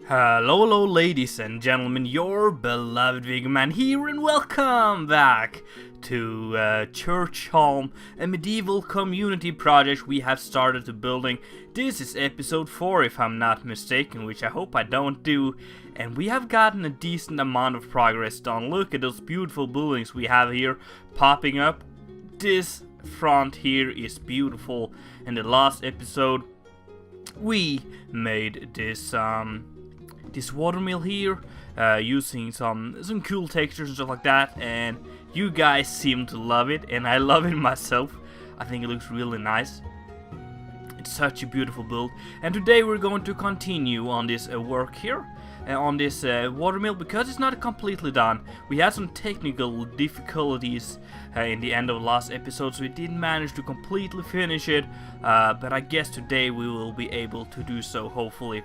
Hello, ladies and gentlemen, your beloved Viggoman here, and welcome back to Kirkholm, a medieval community project we have started to building. This is episode 4, if I'm not mistaken, which I hope I don't do, and we have gotten a decent amount of progress done. Look at those beautiful buildings we have here popping up. This front here is beautiful. In the last episode, we made this watermill here, using some cool textures and stuff like that, and you guys seem to love it, and I love it myself. I think it looks really nice. It's such a beautiful build, and today we're going to continue on this work here, on this watermill, because it's not completely done. We had some technical difficulties in the end of the last episode, so we didn't manage to completely finish it, but I guess today we will be able to do so, hopefully.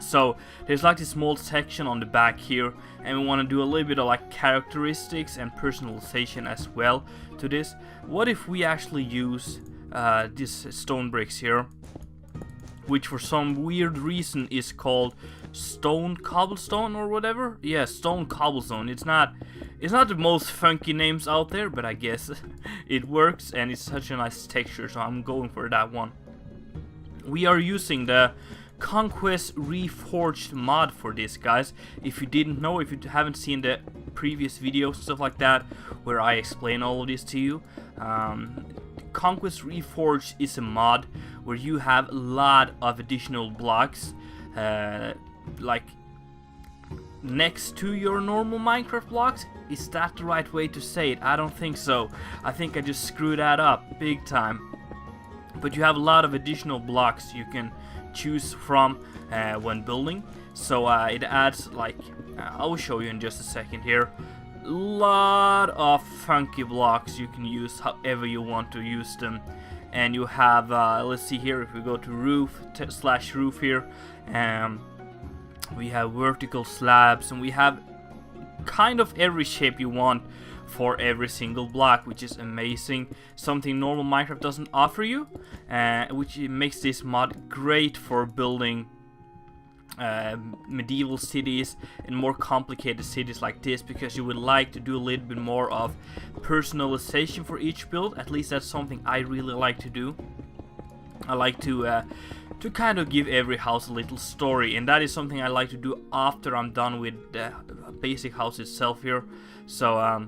So there's like this small section on the back here, and we want to do a little bit of like characteristics and personalization as well to this. What if we actually use these stone bricks here, which for some weird reason is called stone cobblestone or whatever? Yeah, stone cobblestone. It's not the most funky names out there, but I guess it works, and it's such a nice texture, so I'm going for that one. We are using the Conquest Reforged mod for this, guys. If you didn't know, if you haven't seen the previous videos and stuff like that where I explain all of this to you, Conquest Reforged is a mod where you have a lot of additional blocks like next to your normal Minecraft blocks. Is that the right way to say it? I don't think so. I think I just screwed that up big time. But you have a lot of additional blocks you can choose from when building, so it adds, like, I will show you in just a second here, a lot of funky blocks you can use however you want to use them. And you have let's see here, if we go to roof slash roof here, we have vertical slabs, and we have kind of every shape you want for every single block, which is amazing. Something normal Minecraft doesn't offer you, which makes this mod great for building medieval cities and more complicated cities like this, because you would like to do a little bit more of personalization for each build. At least that's something I really like to do. I like to kind of give every house a little story, and that is something I like to do after I'm done with the basic house itself here. So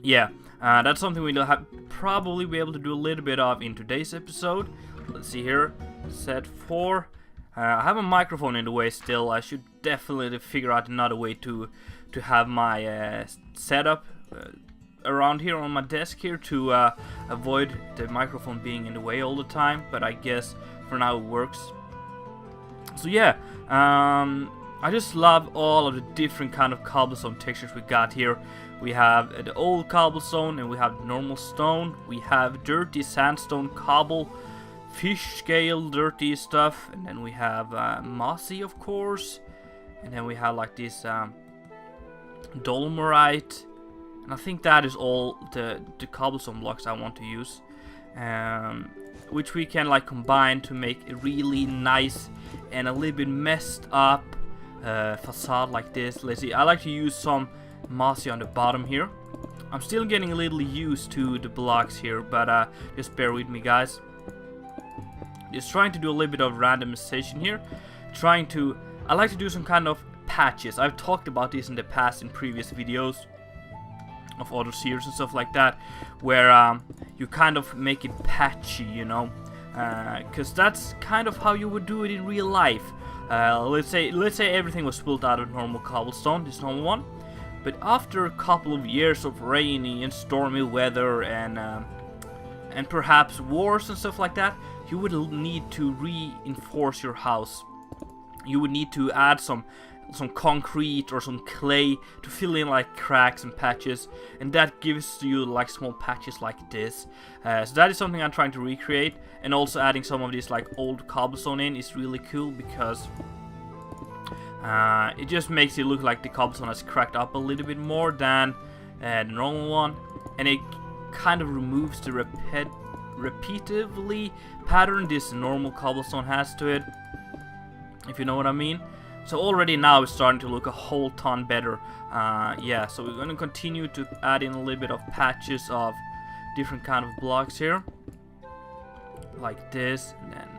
yeah, that's something we'll probably be able to do a little bit of in today's episode. Let's see here, set 4. I have a microphone in the way still. I should definitely figure out another way to have my setup around here on my desk here to avoid the microphone being in the way all the time, but I guess for now it works. So yeah, I just love all of the different kind of cobblestone textures we got here. We have the old cobblestone, and we have normal stone. We have dirty sandstone cobble, fish scale dirty stuff, and then we have mossy, of course, and then we have like this dolomite, and I think that is all the cobblestone blocks I want to use, which we can like combine to make a really nice and a little bit messed up facade like this. Let's see, I like to use some mossy on the bottom here. I'm still getting a little used to the blocks here, but just bear with me, guys. Just trying to do a little bit of randomization here. I like to do some kind of patches. I've talked about this in the past in previous videos of other series and stuff like that, where you kind of make it patchy, you know, because that's kind of how you would do it in real life. Let's say everything was built out of normal cobblestone, this normal one, but after a couple of years of rainy and stormy weather and perhaps wars and stuff like that, you would need to reinforce your house. You would need to add some concrete or some clay to fill in like cracks and patches, and that gives you like small patches like this. So that is something I'm trying to recreate, and also adding some of this like old cobblestone in is really cool, because it just makes it look like the cobblestone has cracked up a little bit more than the normal one, and it kind of removes the repeatedly pattern this normal cobblestone has to it. if you know what I mean. So already now it's starting to look a whole ton better. Yeah, so we're going to continue to add in a little bit of patches of different kind of blocks here, like this, and then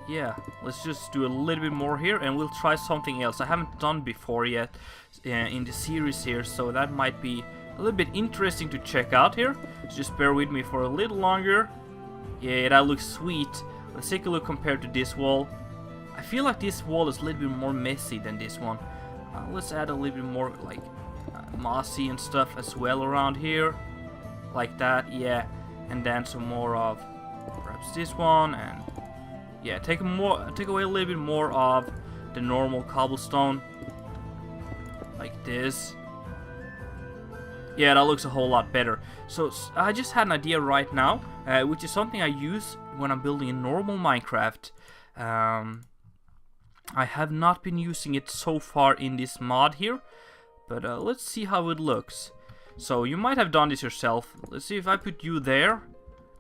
yeah, let's just do a little bit more here, and we'll try something else I haven't done before yet in the series here, so that might be a little bit interesting to check out here. So just bear with me for a little longer. Yeah, that looks sweet. Let's take a look compared to this wall. I feel like this wall is a little bit more messy than this one. Let's add a little bit more like mossy and stuff as well around here, like that. Yeah, and then some more of perhaps this one, and yeah, take away a little bit more of the normal cobblestone, like this. Yeah, that looks a whole lot better. So I just had an idea right now, which is something I use when I'm building in normal Minecraft. I have not been using it so far in this mod here, but let's see how it looks. So you might have done this yourself. Let's see if I put you there.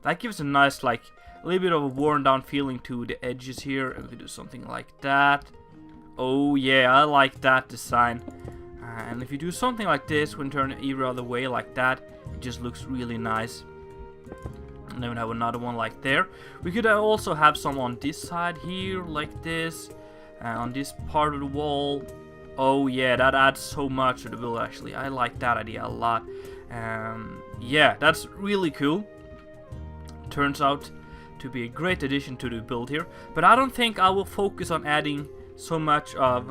That gives a nice, like, a little bit of a worn down feeling to the edges here. We could do something like that. Oh yeah, I like that design. And if you do something like this, when turn it either other way like that, it just looks really nice. And then we have another one like there. We could also have some on this side here, like this. On this part of the wall. Oh yeah, that adds so much to the build actually. I like that idea a lot. Yeah, that's really cool. Turns out to be a great addition to the build here. But I don't think I will focus on adding so much of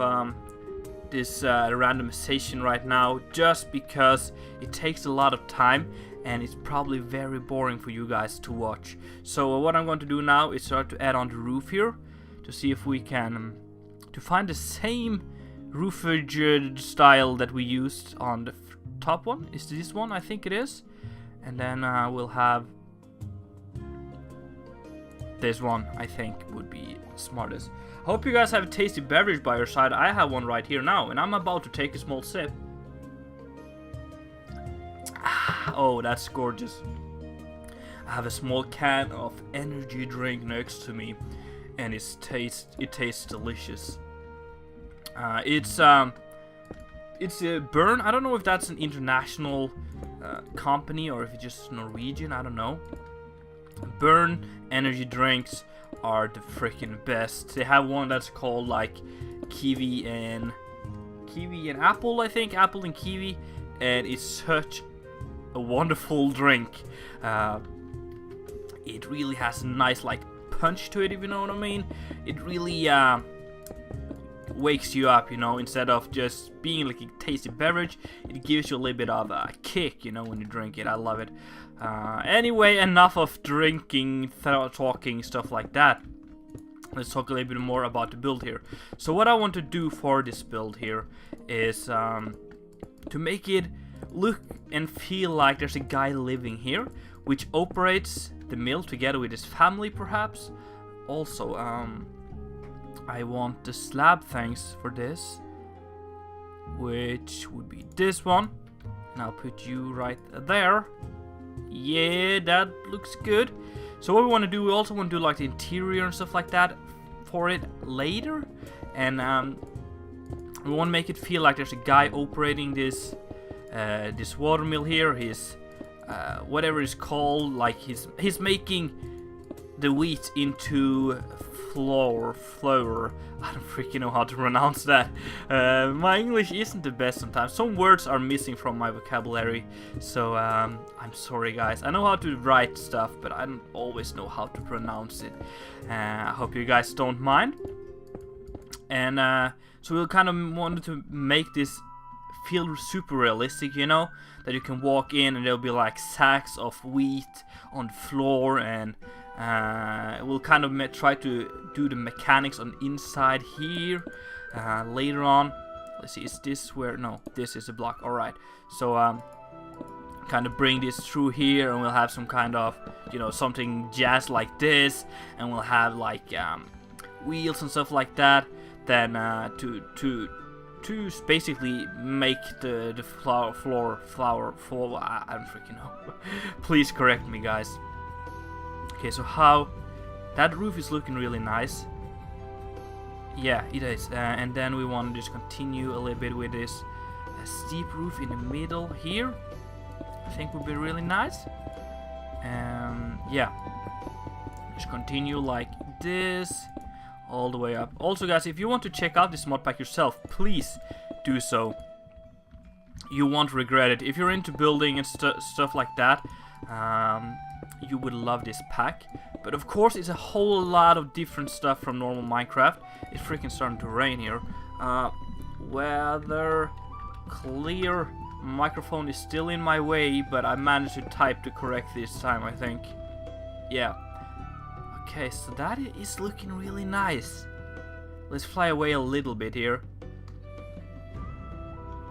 this randomization right now, just because it takes a lot of time and it's probably very boring for you guys to watch. So what I'm going to do now is start to add on the roof here to see if we can to find the same roofage style that we used on the top one. Is this one? I think it is. And then we'll have this one, I think would be smartest. I hope you guys have a tasty beverage by your side. I have one right here now, and I'm about to take a small sip. Oh, that's gorgeous. I have a small can of energy drink next to me, and it tastes delicious. It's a Burn. I don't know if that's an international company or if it's just Norwegian. I don't know. Burn energy drinks are the freaking best. They have one that's called like kiwi and apple, I think, apple and kiwi, and it's such a wonderful drink. It really has a nice like punch to it, if you know what I mean. It really wakes you up, you know, instead of just being like a tasty beverage. It gives you a little bit of a kick, you know, when you drink it. I love it. Anyway, enough of drinking, talking, stuff like that. Let's talk a little bit more about the build here. So what I want to do for this build here is to make it look and feel like there's a guy living here, which operates the mill together with his family, perhaps. Also, I want the slab things for this, which would be this one, and I'll put you right there. Yeah, that looks good. So what we want to do, we also want to do like the interior and stuff like that for it later, and we want to make it feel like there's a guy operating this this water mill here. His whatever it's called, like he's making the wheat into flour. I don't freaking know how to pronounce that. My English isn't the best sometimes. Some words are missing from my vocabulary, so I'm sorry guys. I know how to write stuff, but I don't always know how to pronounce it. I hope you guys don't mind. And so we kind of wanted to make this feel super realistic, you know, that you can walk in and there'll be like sacks of wheat on the floor, and we'll kind of try to do the mechanics on the inside here later on. Let's see, is this where? No, this is a block. Alright, so kind of bring this through here, and we'll have some kind of, you know, something jazz like this, and we'll have like wheels and stuff like that. Then to basically make the floor. I don't freaking know. Please correct me, guys. Okay, so how that roof is looking really nice. Yeah, it is. And then we want to just continue a little bit with this steep roof in the middle here. I think would be really nice. Yeah, just continue like this all the way up. Also, guys, if you want to check out this mod pack yourself, please do so. You won't regret it. If you're into building and stuff like that, you would love this pack. But of course, it's a whole lot of different stuff from normal Minecraft. It's freaking starting to rain here. Weather clear. Microphone is still in my way, but I managed to type the correct this time, I think. Yeah. Okay, so that is looking really nice. Let's fly away a little bit here.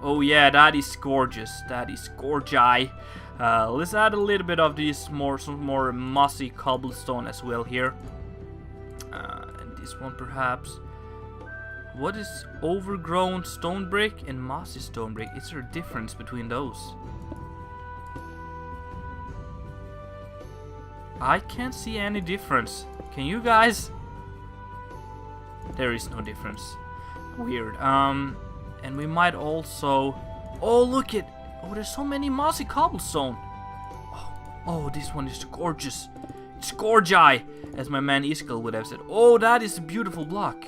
Oh yeah, that is gorgeous. That is gorgeous. Let's add a little bit of this some more mossy cobblestone as well here. And this one perhaps. What is overgrown stone brick and mossy stone brick? Is there a difference between those? I can't see any difference. Can you guys? There is no difference. Weird. And we might also... Oh, look it! Oh, there's so many mossy cobblestone. Oh, this one is gorgeous. It's gorgeous, as my man Iskal would have said. Oh, that is a beautiful block.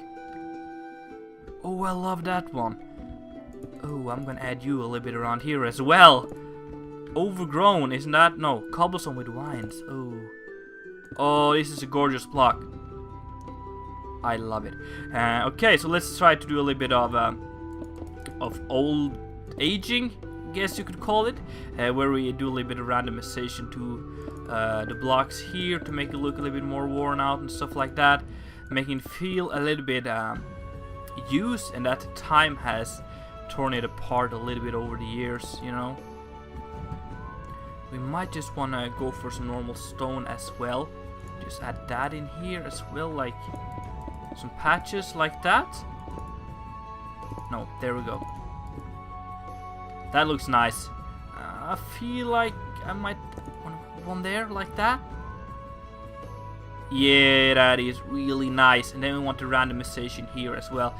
Oh, I love that one. Oh, I'm gonna add you a little bit around here as well. Overgrown, isn't that? No, cobblestone with vines. Oh. Oh, this is a gorgeous block. I love it. Okay, so let's try to do a little bit of old aging, I guess you could call it, where we do a little bit of randomization to the blocks here to make it look a little bit more worn out and stuff like that, making it feel a little bit used, and that the time has torn it apart a little bit over the years, you know. We might just want to go for some normal stone as well. Just add that in here as well, like some patches like that. No, there we go. That looks nice. I feel like I might want one there like that. Yeah, that is really nice. And then we want the randomization here as well.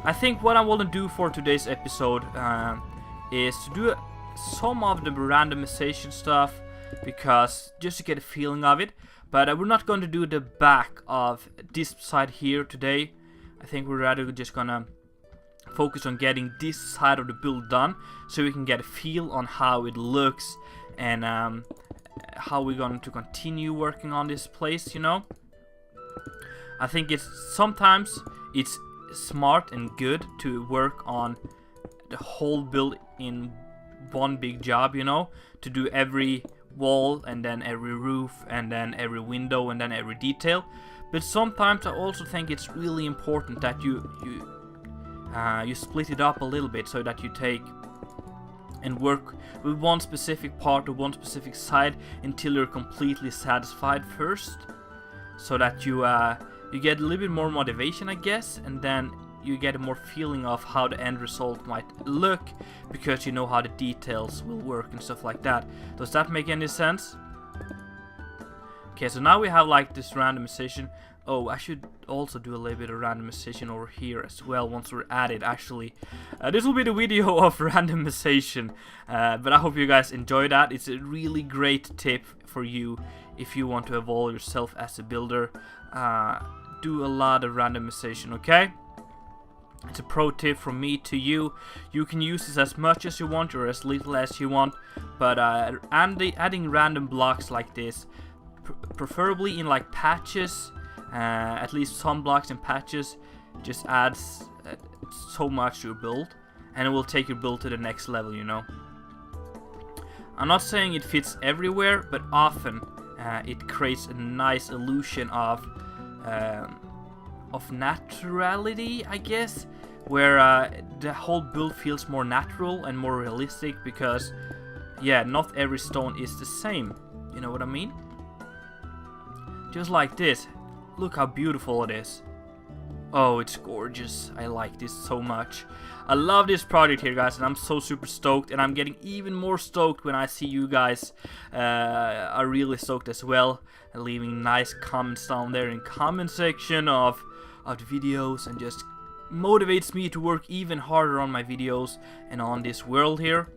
I think what I want to do for today's episode is to do some of the randomization stuff, because just to get a feeling of it. But we're not going to do the back of this side here today. I think we're rather just gonna focus on getting this side of the build done, so we can get a feel on how it looks and how we're going to continue working on this place, you know. I think sometimes it's smart and good to work on the whole build in one big job, you know, to do every wall and then every roof and then every window and then every detail. But sometimes I also think it's really important that you split it up a little bit, so that you take and work with one specific part or one specific side until you're completely satisfied first, so that you get a little bit more motivation, I guess, and then you get a more feeling of how the end result might look, because you know how the details will work and stuff like that. Does that make any sense? Okay, so now we have like this randomization. Oh, I should also do a little bit of randomization over here as well once we're at it, actually. This will be the video of randomization, but I hope you guys enjoy that. It's a really great tip for you if you want to evolve yourself as a builder. Do a lot of randomization, okay? It's a pro tip from me to you. You can use this as much as you want or as little as you want, but adding random blocks like this, preferably in like patches, at least some blocks in patches, just adds so much to your build, and it will take your build to the next level, you know. I'm not saying it fits everywhere, but often it creates a nice illusion of naturality, I guess, where the whole build feels more natural and more realistic, because yeah, not every stone is the same, you know what I mean? Just like this. Look how beautiful it is. Oh, it's gorgeous. I like this so much. I love this project here, guys, and I'm so super stoked, and I'm getting even more stoked when I see you guys are really stoked as well, and leaving nice comments down there in comment section of the videos, and just motivates me to work even harder on my videos and on this world here.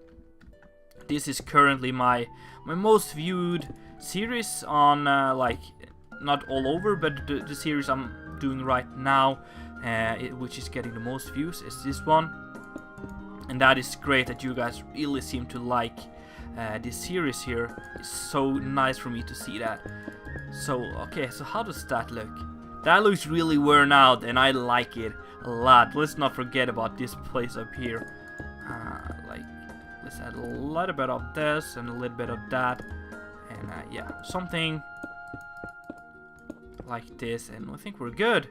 This is currently my most viewed series on like, not all over, but the series I'm doing right now, which is getting the most views, is this one. And that is great that you guys really seem to like this series here. It's so nice for me to see that. So, okay, so how does that look? That looks really worn out, and I like it a lot. Let's not forget about this place up here. Like, let's add a little bit of this and a little bit of that. And yeah, something like this, and I think we're good.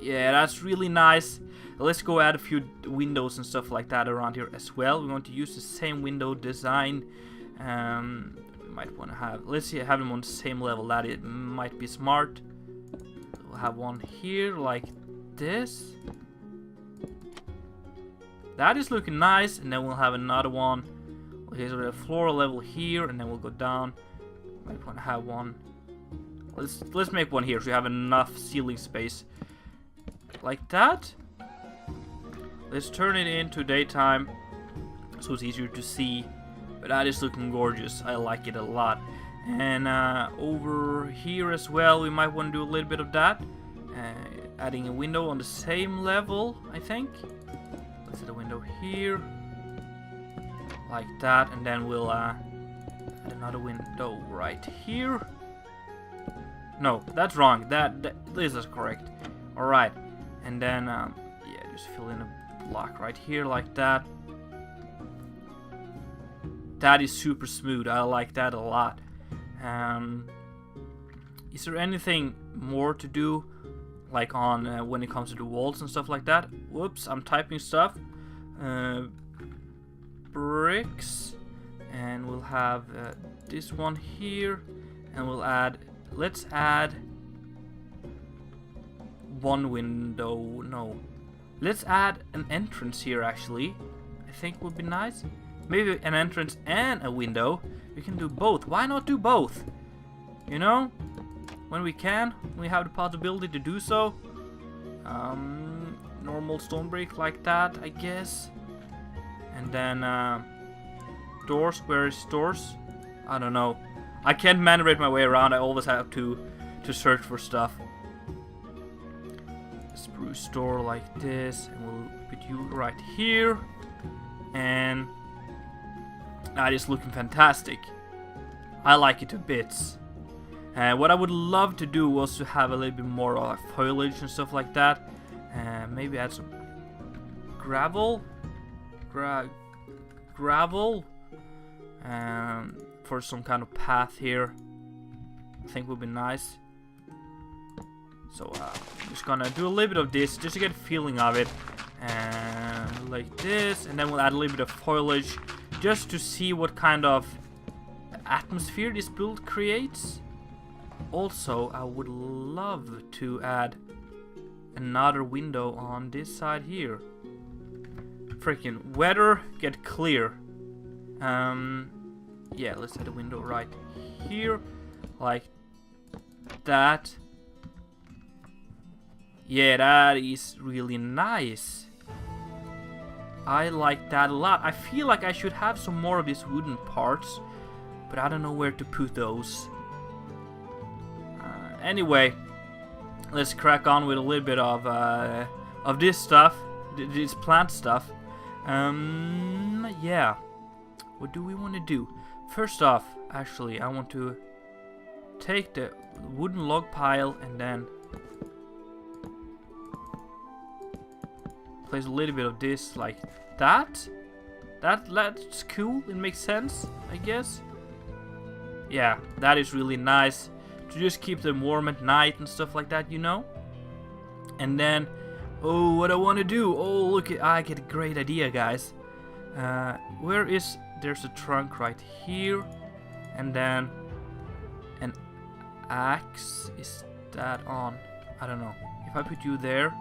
Yeah, that's really nice. Let's go add a few windows and stuff like that around here as well. We want to use the same window design. We might want to have, let's see, have them on the same level. That it might be smart. We'll have one here like this. That is looking nice, and then we'll have another one. Okay, so we have floor level here, and then we'll go down. Might want to have one. Let's make one here so we have enough ceiling space. Like that. Let's turn it into daytime so it's easier to see. But that is looking gorgeous. I like it a lot. And over here as well, we might want to do a little bit of that. Adding a window on the same level, I think. Let's add a window here. Like that. And then we'll add another window right here. No, that's wrong. This is correct. Alright. And then, yeah, just fill in a block right here like that. That is super smooth. I like that a lot. Is there anything more to do, like on when it comes to the walls and stuff like that? Whoops, I'm typing stuff. Bricks, and we'll have this one here, and we'll add. Let's add one window. No, let's add an entrance here. Actually, I think would be nice. Maybe an entrance and a window. We can do both. Why not do both? You know, when we have the possibility to do so. Normal stone brick like that, I guess. And then doors. Where is doors? I don't know. I can't maneuver my way around. I always have to search for stuff. A spruce door like this, and we'll put you right here. And that is looking fantastic. I like it to bits. What I would love to do was to have a little bit more foliage and stuff like that. Maybe add some gravel. Gravel. For some kind of path here. I think would be nice. So I'm just gonna do a little bit of this just to get a feeling of it. And like this. And then we'll add a little bit of foliage just to see what kind of atmosphere this build creates. Also, I would love to add another window on this side here. Freaking weather, get clear. Yeah, let's add a window right here, like that. Yeah, that is really nice. I like that a lot. I feel like I should have some more of these wooden parts, but I don't know where to put those. Anyway, let's crack on with a little bit of this stuff, this plant stuff. Yeah. What do we want to do? First off, actually, I want to take the wooden log pile and then place a little bit of this like that. That's cool. It makes sense, I guess. Yeah, that is really nice to just keep them warm at night and stuff like that, you know. And then, oh, what I want to do? Oh, look, I get a great idea, guys. Where is? There's a trunk right here, and then an axe. Is that on? I don't know. If I put you there,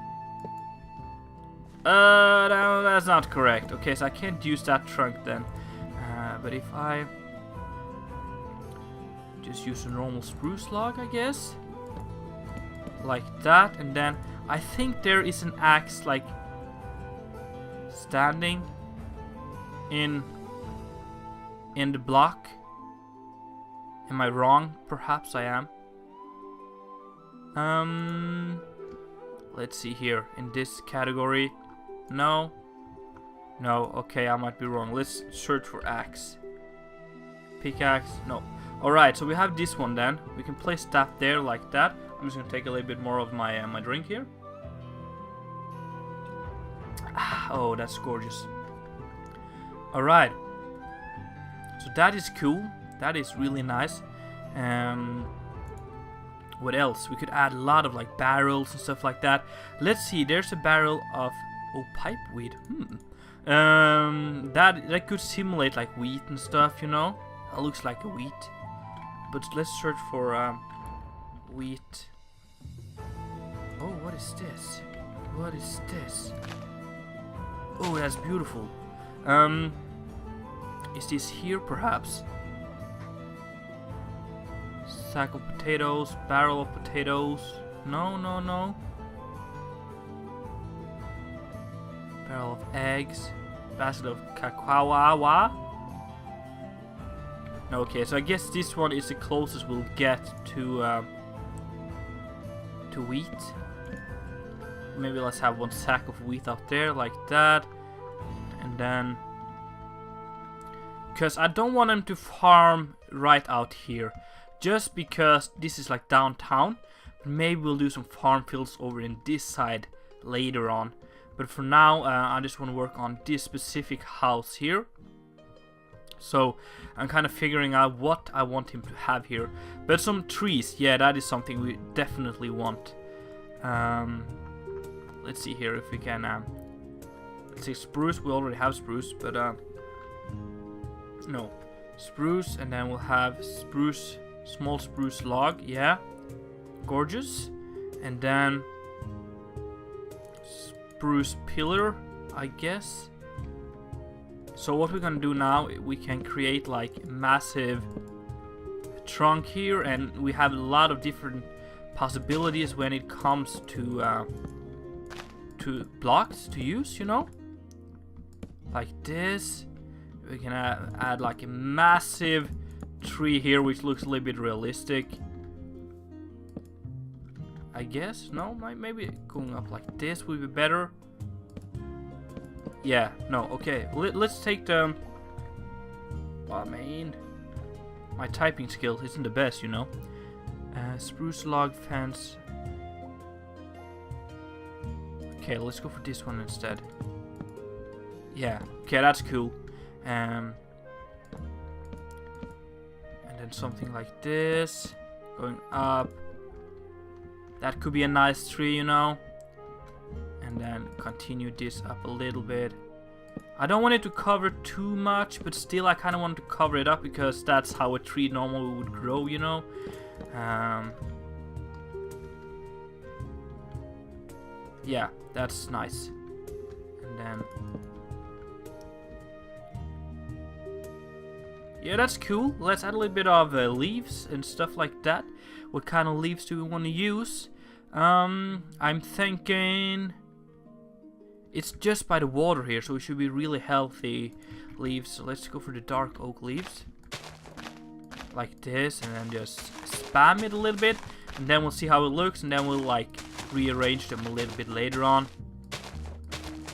no, that's not correct. Okay, so I can't use that trunk then. But if I just use a normal spruce log, I guess. like that, and then I think there is an axe like standing in the block. Am I wrong? Perhaps I am. Let's see here in this category. No. Okay, I might be wrong. Let's search for axe. Pickaxe. No. Alright, so we have this one then. We can place that there like that. I'm just gonna take a little bit more of my my drink here. Oh, that's gorgeous. Alright. So that is cool. That is really nice. What else? We could add a lot of like barrels and stuff like that. Let's see. There's a barrel of pipeweed. That could simulate like wheat and stuff, you know. It looks like a wheat. But let's search for wheat. Oh, what is this? What is this? Oh, that's beautiful. Is this here perhaps? Sack of potatoes, barrel of potatoes. No. Barrel of eggs, basket of cacao. Okay, so I guess this one is the closest we'll get to wheat. Maybe let's have one sack of wheat out there like that, and then because I don't want them to farm right out here, just because this is like downtown. Maybe we'll do some farm fields over in this side later on. But for now, I just want to work on this specific house here. So I'm kind of figuring out what I want him to have here. But some trees, yeah, that is something we definitely want. Let's see here if we can. Let's see, spruce. We already have spruce, but no, spruce, and then we'll have spruce, small spruce log. Yeah, gorgeous, and then spruce pillar, I guess. So what we're gonna do now, we can create like a massive trunk here, and we have a lot of different possibilities when it comes to blocks to use, you know, like this. We can add like a massive tree here, which looks a little bit realistic, I guess. No, maybe going up like this would be better. Yeah, no, okay. Let's take the... Oh, man. My typing skill isn't the best, you know. Spruce log fence. Okay, let's go for this one instead. Yeah, okay, that's cool. And then something like this. Going up. That could be a nice tree, you know. And then continue this up a little bit. I don't want it to cover too much, but still I kind of want to cover it up because that's how a tree normally would grow, you know. Yeah, that's nice. And then yeah, that's cool. Let's add a little bit of leaves and stuff like that. What kind of leaves do we want to use? I'm thinking it's just by the water here, so it should be really healthy leaves. So let's go for the dark oak leaves. Like this, and then just spam it a little bit. And then we'll see how it looks, and then we'll like rearrange them a little bit later on.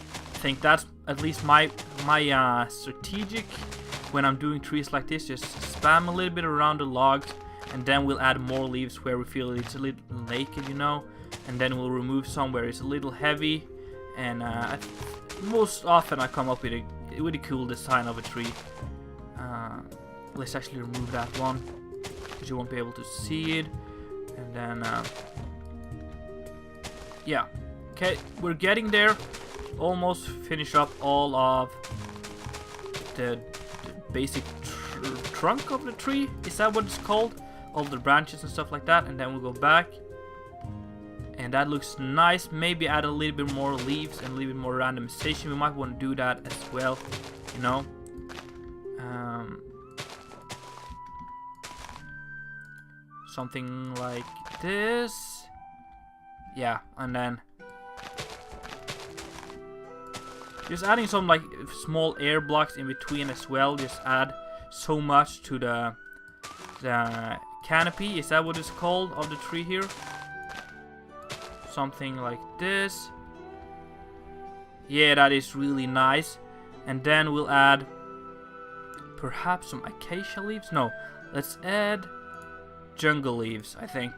I think that's at least my strategic when I'm doing trees like this. Just spam a little bit around the logs, and then we'll add more leaves where we feel it's a little naked, you know. And then we'll remove some where it's a little heavy. And most often I come up with a cool design of a tree. Let's actually remove that one, because you won't be able to see it. And then yeah, okay, we're getting there. Almost finish up all of the basic trunk of the tree. Is that what it's called? All the branches and stuff like that. And then we'll go back. And that looks nice. Maybe add a little bit more leaves and a little bit more randomization. We might want to do that as well, you know. Something like this. Yeah, and then just adding some like small air blocks in between as well. Just add so much to the canopy. Is that what it's called of the tree here? Something like this. Yeah, that is really nice. And then we'll add perhaps some acacia leaves. No, let's add jungle leaves, I think.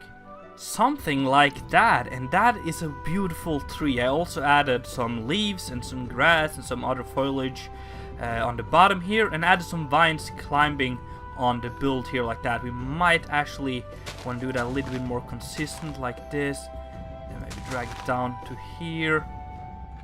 Something like that, and that is a beautiful tree. I also added some leaves and some grass and some other foliage on the bottom here, and added some vines climbing on the build here like that. We might actually want to do that a little bit more consistent like this, and maybe drag it down to here.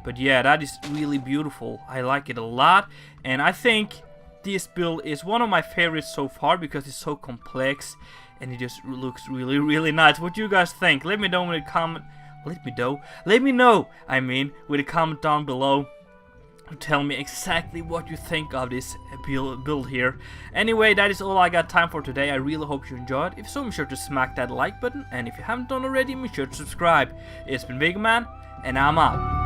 But yeah, that is really beautiful. I like it a lot, and I think this build is one of my favorites so far because it's so complex and it just looks really, really nice. What do you guys think? Let me know in the comment. Let me know. I mean, with a comment down below. Tell me exactly what you think of this build here. Anyway, that is all I got time for today. I really hope you enjoyed. If so, be sure to smack that like button, and if you haven't done already, be sure to subscribe. It's been Viggoman, and I'm out.